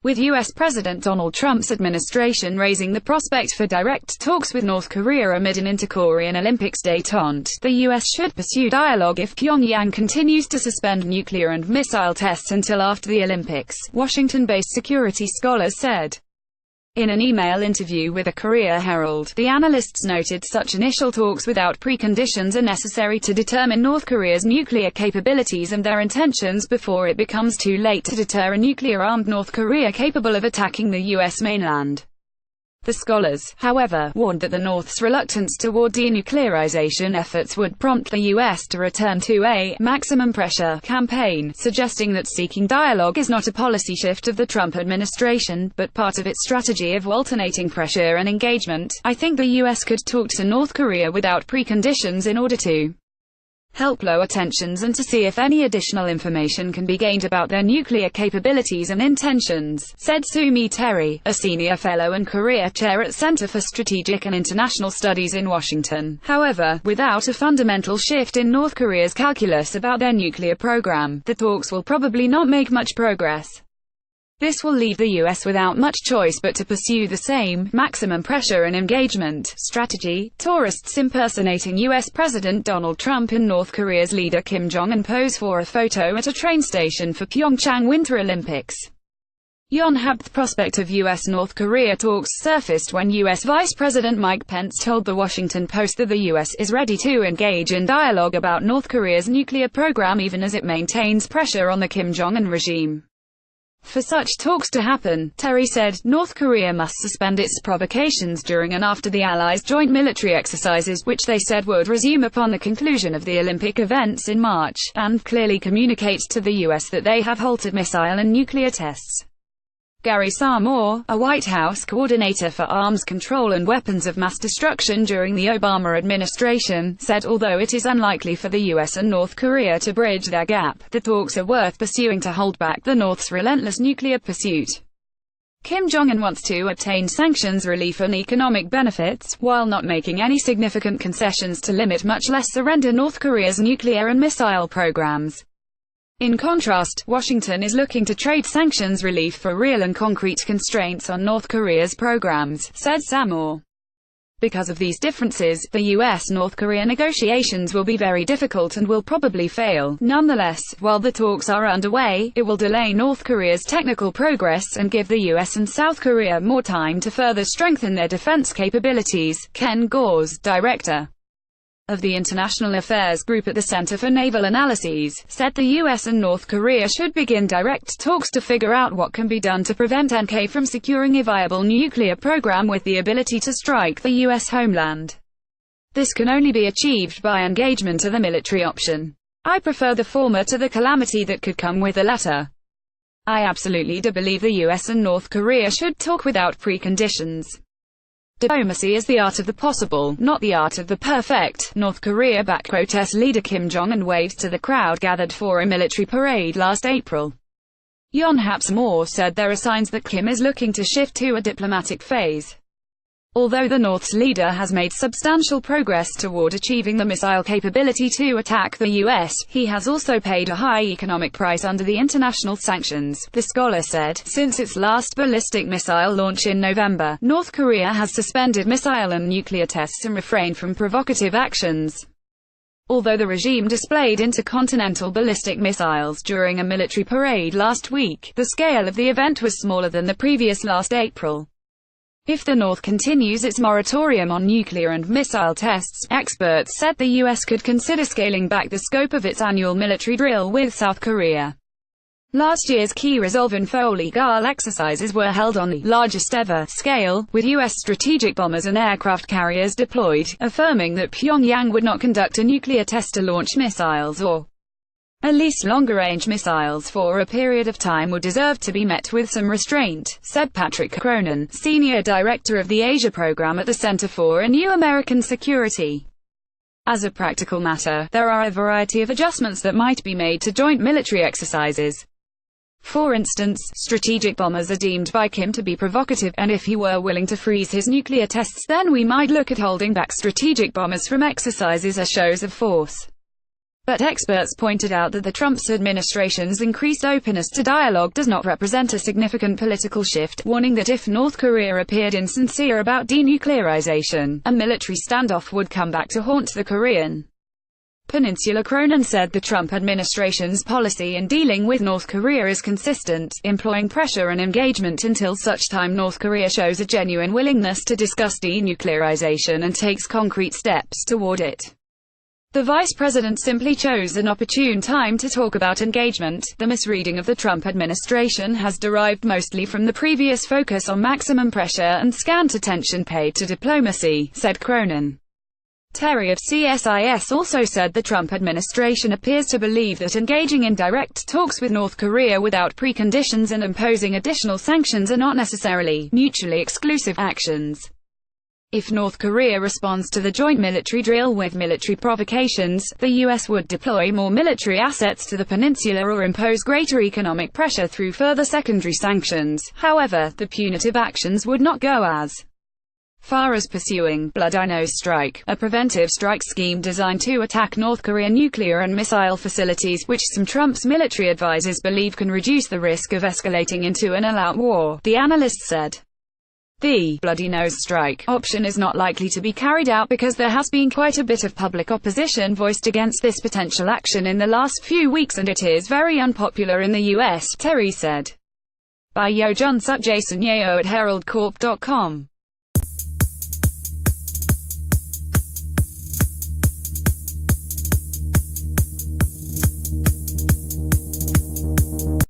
with U.S. President Donald Trump's administration raising the prospect for direct talks with North Korea amid an inter-Korean Olympics détente. The U.S. should pursue dialogue if Pyongyang continues to suspend nuclear and missile tests until after the Olympics, Washington-based security scholars said. In an email interview with the Korea Herald, the analysts noted such initial talks without preconditions are necessary to determine North Korea's nuclear capabilities and their intentions before it becomes too late to deter a nuclear-armed North Korea capable of attacking the U.S. mainland. The scholars, however, warned that the North's reluctance toward denuclearization efforts would prompt the U.S. to return to a maximum pressure campaign, suggesting that seeking dialogue is not a policy shift of the Trump administration, but part of its strategy of alternating pressure and engagement. I think the U.S. could talk to North Korea without preconditions in order to help lower tensions and to see if any additional information can be gained about their nuclear capabilities and intentions, said Sumi Terry, a senior fellow and Korea chair at Center for Strategic and International Studies in Washington. However, without a fundamental shift in North Korea's calculus about their nuclear program, the talks will probably not make much progress. This will leave the U.S. without much choice but to pursue the same maximum pressure and engagement strategy. Tourists impersonating U.S. President Donald Trump and North Korea's leader Kim Jong-un pose for a photo at a train station for Pyeongchang Winter Olympics. Yonhap. The prospect of U.S.-North Korea talks surfaced when U.S. Vice President Mike Pence told The Washington Post that the U.S. is ready to engage in dialogue about North Korea's nuclear program even as it maintains pressure on the Kim Jong-un regime. For such talks to happen, Terry said, North Korea must suspend its provocations during and after the Allies' joint military exercises, which they said would resume upon the conclusion of the Olympic events in March, and clearly communicate to the U.S. that they have halted missile and nuclear tests. Gary Samore, a White House coordinator for arms control and weapons of mass destruction during the Obama administration, said although it is unlikely for the U.S. and North Korea to bridge their gap, the talks are worth pursuing to hold back the North's relentless nuclear pursuit. Kim Jong-un wants to obtain sanctions relief and economic benefits, while not making any significant concessions to limit much less surrender North Korea's nuclear and missile programs. In contrast, Washington is looking to trade sanctions relief for real and concrete constraints on North Korea's programs, said Samore. Because of these differences, the U.S.-North Korea negotiations will be very difficult and will probably fail. Nonetheless, while the talks are underway, it will delay North Korea's technical progress and give the U.S. and South Korea more time to further strengthen their defense capabilities. Ken Gause, director of the International Affairs Group at the Center for Naval Analyses, said the U.S. and North Korea should begin direct talks to figure out what can be done to prevent NK from securing a viable nuclear program with the ability to strike the U.S. homeland. This can only be achieved by engagement of the military option. I prefer the former to the calamity that could come with the latter. I absolutely do believe the U.S. and North Korea should talk without preconditions. Diplomacy is the art of the possible, not the art of the perfect. North Korea-backed protest leader Kim Jong-un waved to the crowd gathered for a military parade last April. Yonhap Samore said there are signs that Kim is looking to shift to a diplomatic phase. Although the North's leader has made substantial progress toward achieving the missile capability to attack the U.S., he has also paid a high economic price under the international sanctions, the scholar said. Since its last ballistic missile launch in November, North Korea has suspended missile and nuclear tests and refrained from provocative actions. Although the regime displayed intercontinental ballistic missiles during a military parade last week, the scale of the event was smaller than the previous last April. If the North continues its moratorium on nuclear and missile tests, experts said the U.S. could consider scaling back the scope of its annual military drill with South Korea. Last year's key resolve and Foligal exercises were held on the largest ever scale, with U.S. strategic bombers and aircraft carriers deployed, affirming that Pyongyang would not conduct a nuclear test to launch missiles or at least longer-range missiles for a period of time would deserve to be met with some restraint, said Patrick Cronin, senior director of the Asia program at the Center for a New American Security. As a practical matter, there are a variety of adjustments that might be made to joint military exercises. For instance, strategic bombers are deemed by Kim to be provocative, and if he were willing to freeze his nuclear tests, then we might look at holding back strategic bombers from exercises as shows of force. But experts pointed out that the Trump administration's increased openness to dialogue does not represent a significant political shift, warning that if North Korea appeared insincere about denuclearization, a military standoff would come back to haunt the Korean Peninsula. Cronin said the Trump administration's policy in dealing with North Korea is consistent, employing pressure and engagement until such time North Korea shows a genuine willingness to discuss denuclearization and takes concrete steps toward it. The vice president simply chose an opportune time to talk about engagement. The misreading of the Trump administration has derived mostly from the previous focus on maximum pressure and scant attention paid to diplomacy, said Cronin. Terry of CSIS also said the Trump administration appears to believe that engaging in direct talks with North Korea without preconditions and imposing additional sanctions are not necessarily mutually exclusive actions. If North Korea responds to the joint military drill with military provocations, the U.S. would deploy more military assets to the peninsula or impose greater economic pressure through further secondary sanctions. However, the punitive actions would not go as far as pursuing Bloody Nose Strike, a preventive strike scheme designed to attack North Korean nuclear and missile facilities, which some Trump's military advisors believe can reduce the risk of escalating into an all-out war, the analyst said. The Bloody Nose Strike option is not likely to be carried out because there has been quite a bit of public opposition voiced against this potential action in the last few weeks and it is very unpopular in the U.S., Terry said. By Yo Jun Suk, Jason Yeo at HeraldCorp.com.